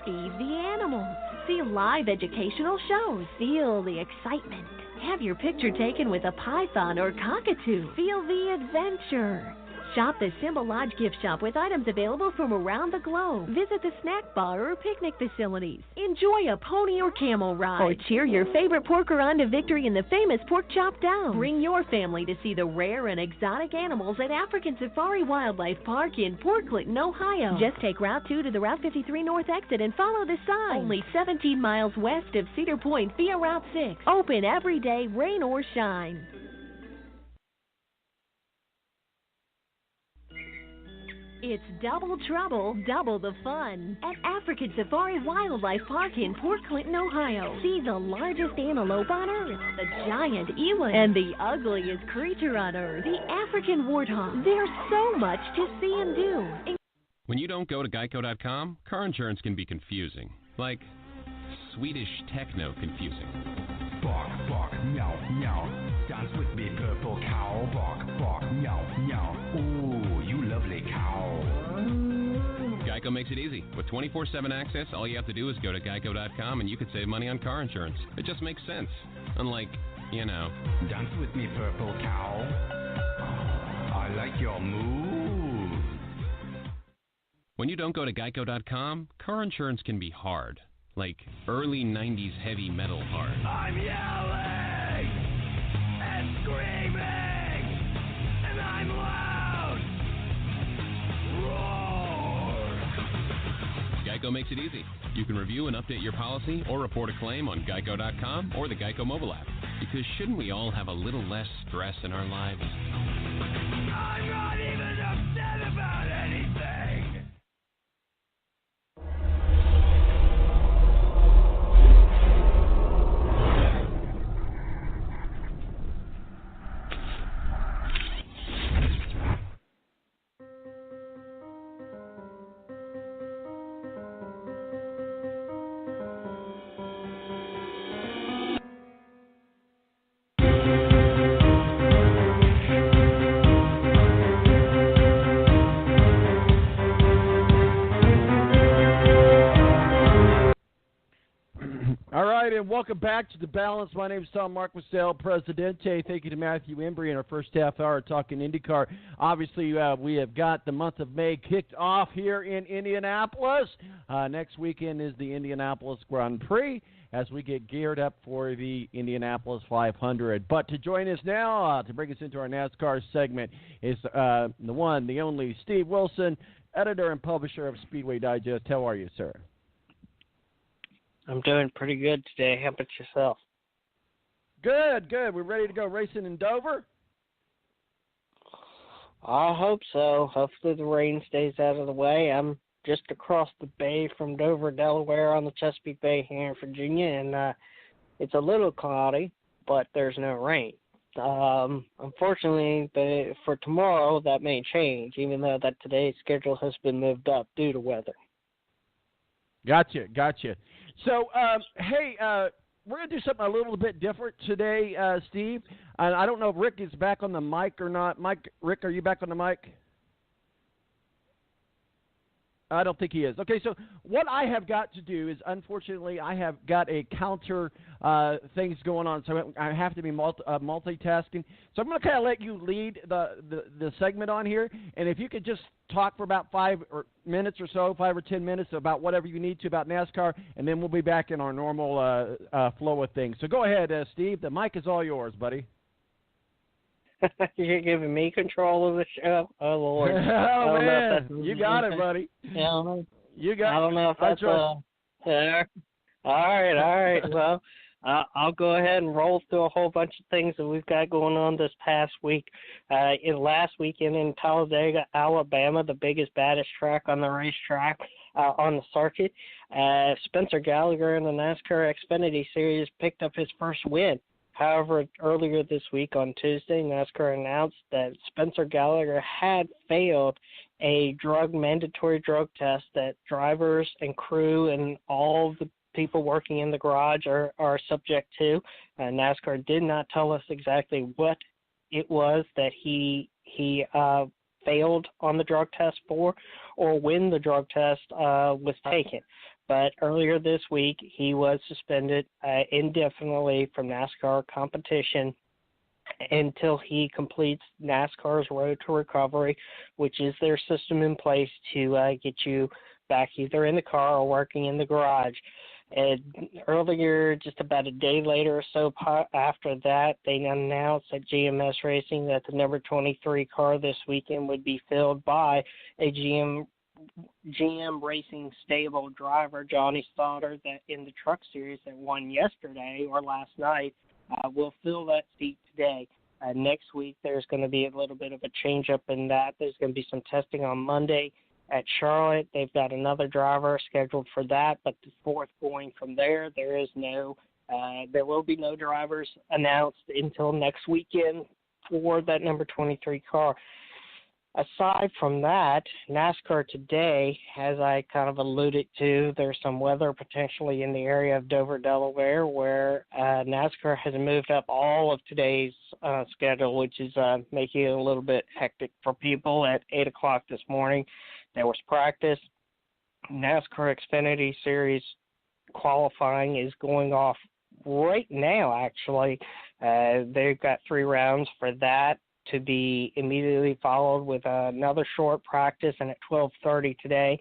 Feed the animals. See live educational shows. Feel the excitement. Have your picture taken with a python or cockatoo. Feel the adventure. Shop the Symbol Lodge gift shop with items available from around the globe. Visit the snack bar or picnic facilities. Enjoy a pony or camel ride. Or cheer your favorite porker on to victory in the famous Pork Chop Down. Bring your family to see the rare and exotic animals at African Safari Wildlife Park in Port Clinton, Ohio. Just take Route 2 to the Route 53 North exit and follow the sign. Only 17 miles west of Cedar Point via Route 6. Open every day, rain or shine. It's double trouble, double the fun at African Safari Wildlife Park in Port Clinton, Ohio. See the largest antelope on Earth, the giant eland, and the ugliest creature on Earth, the African warthog. There's so much to see and do. When you don't go to Geico.com, car insurance can be confusing. Like Swedish techno confusing. Bark, bark, meow, meow. Dance with me, purple cow. Bark, bark, meow, meow. Ooh, you lovely cow. Geico makes it easy. With 24/7 access, all you have to do is go to Geico.com and you could save money on car insurance. It just makes sense. Unlike, Dance with me, purple cow. I like your moves. When you don't go to Geico.com, car insurance can be hard. Like early 90s heavy metal hard. I'm yelling and screaming and I'm loud. Roar. Geico makes it easy. You can review and update your policy or report a claim on Geico.com or the Geico mobile app. Because shouldn't we all have a little less stress in our lives? I'm not even upset about anything. And welcome back to The Balance. My name is Tom-Marquis, Presidente. Thank you to Matthew-embury in our first half hour talking Indy Car. Obviously, we have got the month of May kicked off here in Indianapolis. Next weekend is the Indianapolis Grand Prix as we get geared up for the Indianapolis 500. But to join us now, to bring us into our NASCAR segment, is the one, the only, Steve Wilson, editor and publisher of Speedway Digest. How are you, sir? I'm doing pretty good today. How about yourself? Good, good. We're ready to go racing in Dover? I hope so. Hopefully the rain stays out of the way. I'm just across the bay from Dover, Delaware on the Chesapeake Bay here in Virginia, and it's a little cloudy, but there's no rain. Unfortunately, for tomorrow, that may change, even though that today's schedule has been moved up due to weather. Gotcha. So, hey, we're going to do something a little bit different today, Steve. I don't know if Rick is back on the mic or not. Rick, are you back on the mic? I don't think he is. Okay, so what I have got to do is, unfortunately, I have got a counter things going on, so I have to be multitasking. So I'm going to kind of let you lead the segment on here, and if you could just talk for about 5 minutes or so, 5 or 10 minutes about whatever you need to about NASCAR, and then we'll be back in our normal flow of things. So go ahead, Steve. The mic is all yours, buddy. You're giving me control of the show? Oh, Lord. Oh, man. You got it, buddy. Yeah, you got it. I don't know if that's all right. Well, I'll go ahead and roll through a whole bunch of things that we've got going on this past week. Last weekend in Talladega, Alabama, the biggest, baddest track on the racetrack, on the circuit, Spencer Gallagher in the NASCAR Xfinity Series picked up his first win. However, earlier this week on Tuesday, NASCAR announced that Spencer Gallagher had failed a mandatory drug test that drivers and crew and all the people working in the garage are subject to. NASCAR did not tell us exactly what it was that he failed on the drug test for or when the drug test was taken. But earlier this week, he was suspended indefinitely from NASCAR competition until he completes NASCAR's Road to Recovery, which is their system in place to get you back either in the car or working in the garage. And earlier, just about a day later or so after that, they announced at GMS Racing that the number 23 car this weekend would be filled by a GM Racing stable driver, Johnny Sauter, that in the Truck Series that won yesterday or last night, will fill that seat today. Next week, there's going to be a little bit of a change-up in that. There's going to be some testing on Monday at Charlotte. They've got another driver scheduled for that, but the fourth going from there, there will be no drivers announced until next weekend for that number 23 car. Aside from that, NASCAR today, as I kind of alluded to, there's some weather potentially in the area of Dover, Delaware, where NASCAR has moved up all of today's schedule, which is making it a little bit hectic for people. At 8 o'clock this morning, there was practice. NASCAR Xfinity Series qualifying is going off right now, actually. They've got 3 rounds for that, to be immediately followed with another short practice, and at 12:30 today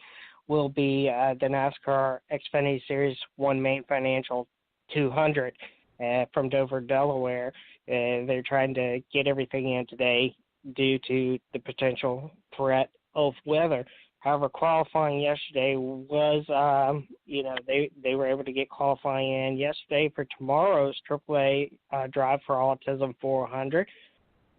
will be the NASCAR Xfinity Series 1 Main Financial 200 from Dover, Delaware. They're trying to get everything in today due to the potential threat of weather. However, qualifying yesterday was, they were able to get qualifying in yesterday for tomorrow's AAA Drive for Autism 400.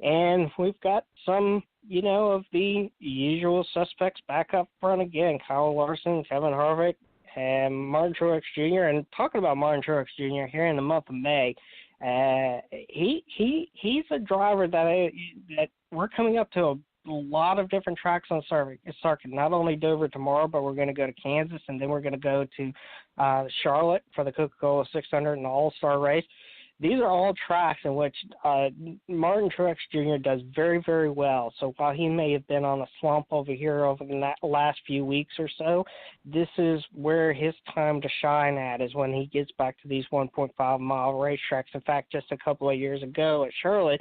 And we've got some, of the usual suspects back up front again. Kyle Larson, Kevin Harvick, and Martin Truex Jr. And talking about Martin Truex Jr. here in the month of May, he's a driver that we're coming up to a lot of different tracks on circuit. Not only Dover tomorrow, but we're going to go to Kansas, and then we're going to go to Charlotte for the Coca-Cola 600 and the All-Star race. These are all tracks in which Martin Truex Jr. does very, very well. So while he may have been on a slump over here over the last few weeks or so, this is where his time to shine at, is when he gets back to these 1.5-mile racetracks. In fact, just a couple of years ago at Charlotte,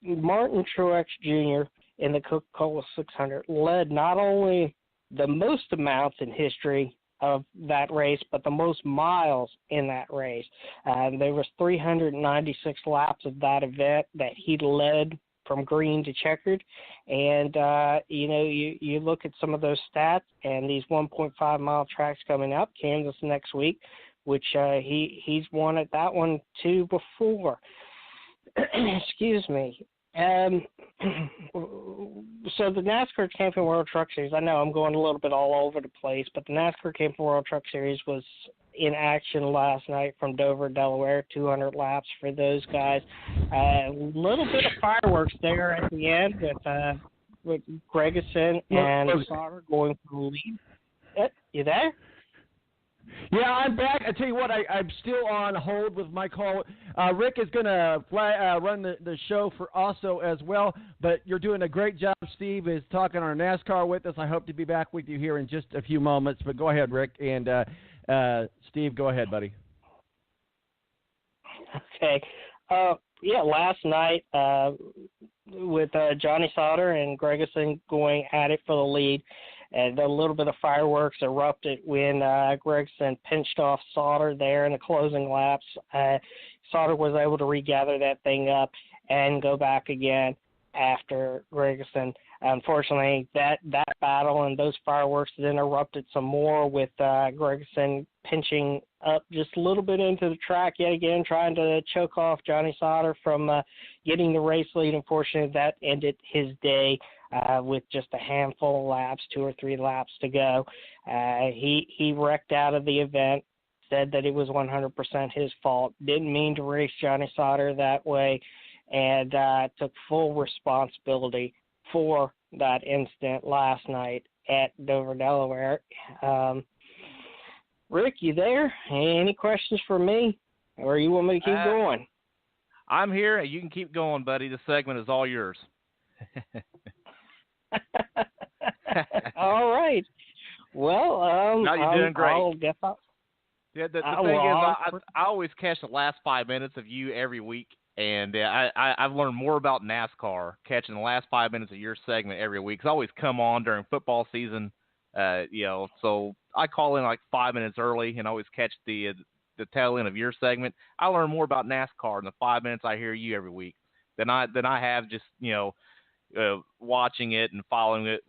Martin Truex Jr. in the Coca-Cola 600 led not only the most amounts in history of that race, but the most miles in that race. There was 396 laps of that event that he led from green to checkered. And, you look at some of those stats and these 1.5-mile tracks coming up, Kansas next week, which he's won at that one too before. Excuse me. So the NASCAR Camping World Truck Series, I know I'm going a little bit all over the place, but the NASCAR Camping World Truck Series was in action last night from Dover, Delaware, 200 laps for those guys. A little bit of fireworks there at the end with Gregerson and Sauter going for the lead. You there? Yeah, I'm back. I tell you what, I'm still on hold with my call. Rick is going to run the show for also as well, but you're doing a great job. Steve is talking on NASCAR with us. I hope to be back with you here in just a few moments, but go ahead, Rick. And Steve, go ahead, buddy. Okay. Last night with Johnny Sauter and Gregerson going at it for the lead, and a little bit of fireworks erupted when Gregerson pinched off Sauter there in the closing laps. Sauter was able to regather that thing up and go back again after Gregerson. Unfortunately, that battle and those fireworks then erupted some more with Gregerson pinching up just a little bit into the track yet again, trying to choke off Johnny Sauter from getting the race lead. Unfortunately, that ended his day with just a handful of laps, 2 or 3 laps to go. He wrecked out of the event, said that it was 100% his fault, didn't mean to race Johnny Sauter that way, and took full responsibility for that incident last night at Dover, Delaware. Rick, you there? Any questions for me, or you want me to keep going? I'm here. You can keep going, buddy. The segment is all yours. All right. Well, no, you're doing great. I'll guess Yeah, the thing is, I always catch the last 5 minutes of you every week, and I've learned more about NASCAR catching the last 5 minutes of your segment every week. 'Cause I always come on during football season, so I call in like 5 minutes early and always catch the tail end of your segment. I learn more about NASCAR in the 5 minutes I hear you every week than I have just watching it and following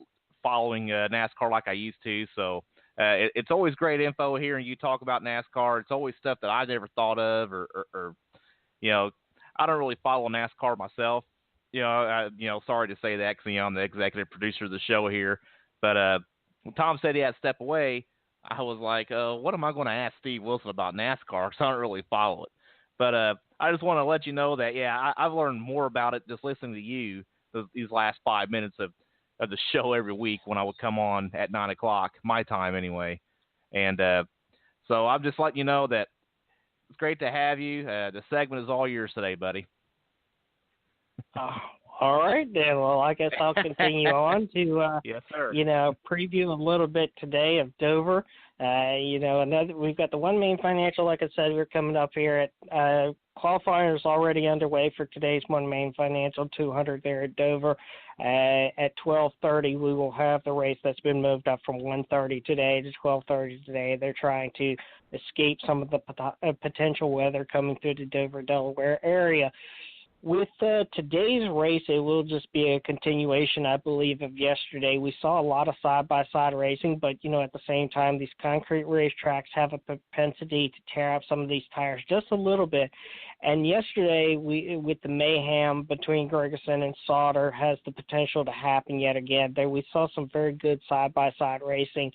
NASCAR like I used to. So it's always great info hearing you talk about NASCAR. It's always stuff that I never thought of, or I don't really follow NASCAR myself. Sorry to say that because I'm the executive producer of the show here. But when Tom said he had to step away, I was like, what am I going to ask Steve Wilson about NASCAR? Because I don't really follow it. But I just want to let you know that, I've learned more about it just listening to you these last 5 minutes of the show every week when I would come on at 9 o'clock, my time anyway. And so I'm just letting you know that it's great to have you. The segment is all yours today, buddy. All right, then. Well, I guess I'll continue on to, yes, sir. Preview a little bit today of Dover. We've got the One Main Financial, like I said, we're coming up here at qualifiers already underway for today's One Main Financial 200 there at Dover. At 12:30, we will have the race that's been moved up from 1:30 today to 12:30 today. They're trying to escape some of the potential weather coming through the Dover, Delaware area. With today's race, it will just be a continuation, I believe, of yesterday. We saw a lot of side-by-side racing, but, at the same time, these concrete racetracks have a propensity to tear up some of these tires just a little bit. And yesterday, with the mayhem between Gregerson and Sauter, has the potential to happen yet again. There we saw some very good side-by-side racing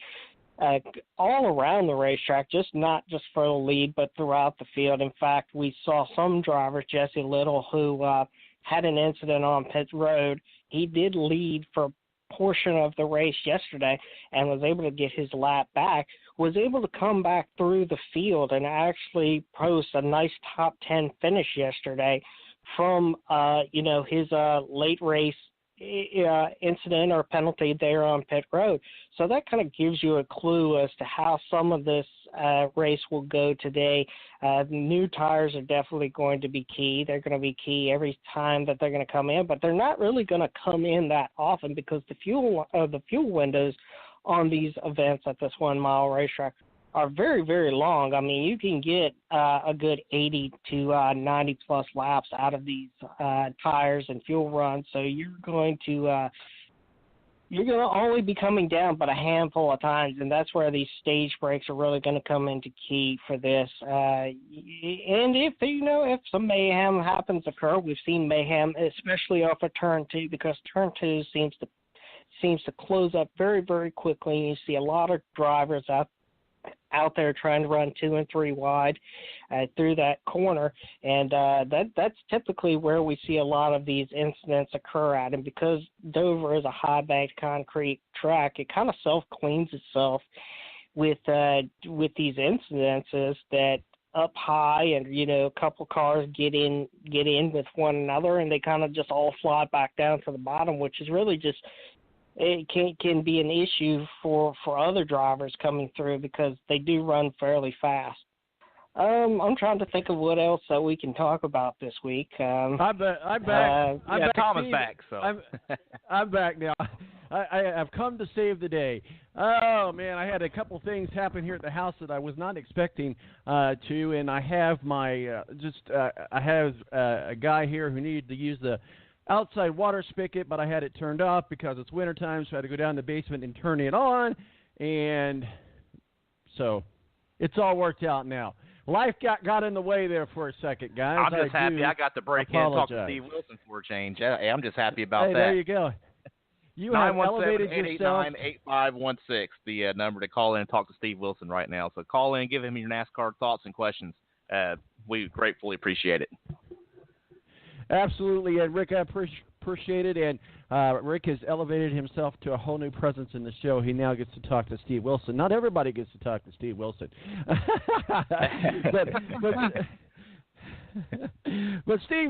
all around the racetrack, not just for the lead, but throughout the field. In fact, we saw some drivers, Jesse Little, who had an incident on pit road. He did lead for a portion of the race yesterday and was able to get his lap back, was able to come back through the field and actually post a nice top 10 finish yesterday from, his late race incident or penalty there on pit road. So that kind of gives you a clue as to how some of this race will go today. New tires are definitely going to be key. They're going to be key every time that they're going to come in, but they're not really going to come in that often because the fuel windows on these events at this 1 mile racetrack are very, very long. I mean, you can get a good 80 to 90 plus laps out of these tires and fuel runs. So you're going to only be coming down but a handful of times, and that's where these stage breaks are really going to come into key for this. And if some mayhem happens to occur, we've seen mayhem, especially off of turn 2, because turn 2 seems to close up very, very quickly. You see a lot of drivers out there trying to run 2 and 3 wide through that corner, and that's typically where we see a lot of these incidents occur at. And because Dover is a high banked concrete track, it kind of self cleans itself with these incidences that up high and a couple cars get in with one another, and they kind of just all fly back down to the bottom, which is really just it can be an issue for other drivers coming through because they do run fairly fast. I'm trying to think of what else that we can talk about this week. I'm back. Tom is back. So I'm back now. I've come to save the day. Oh man, I had a couple things happen here at the house that I was not expecting to, and I have I have a guy here who needed to use the outside water spigot, but I had it turned off because it's wintertime, so I had to go down to the basement and turn it on, and so it's all worked out now. Life got in the way there for a second, guys. I'm just happy I got to break in and talk to Steve Wilson for a change. Hey, I'm just happy about that. There you go. You have elevated yourself. 917-889-8516, the number to call in and talk to Steve Wilson right now. So call in, give him your NASCAR thoughts and questions. We gratefully appreciate it. Absolutely, and Rick, I appreciate it. And Rick has elevated himself to a whole new presence in the show. He now gets to talk to Steve Wilson. Not everybody gets to talk to Steve Wilson. But Steve,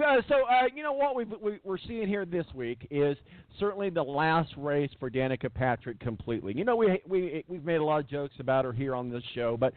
you know what we're seeing here this week is certainly the last race for Danica Patrick completely. You know, we've made a lot of jokes about her here on this show, but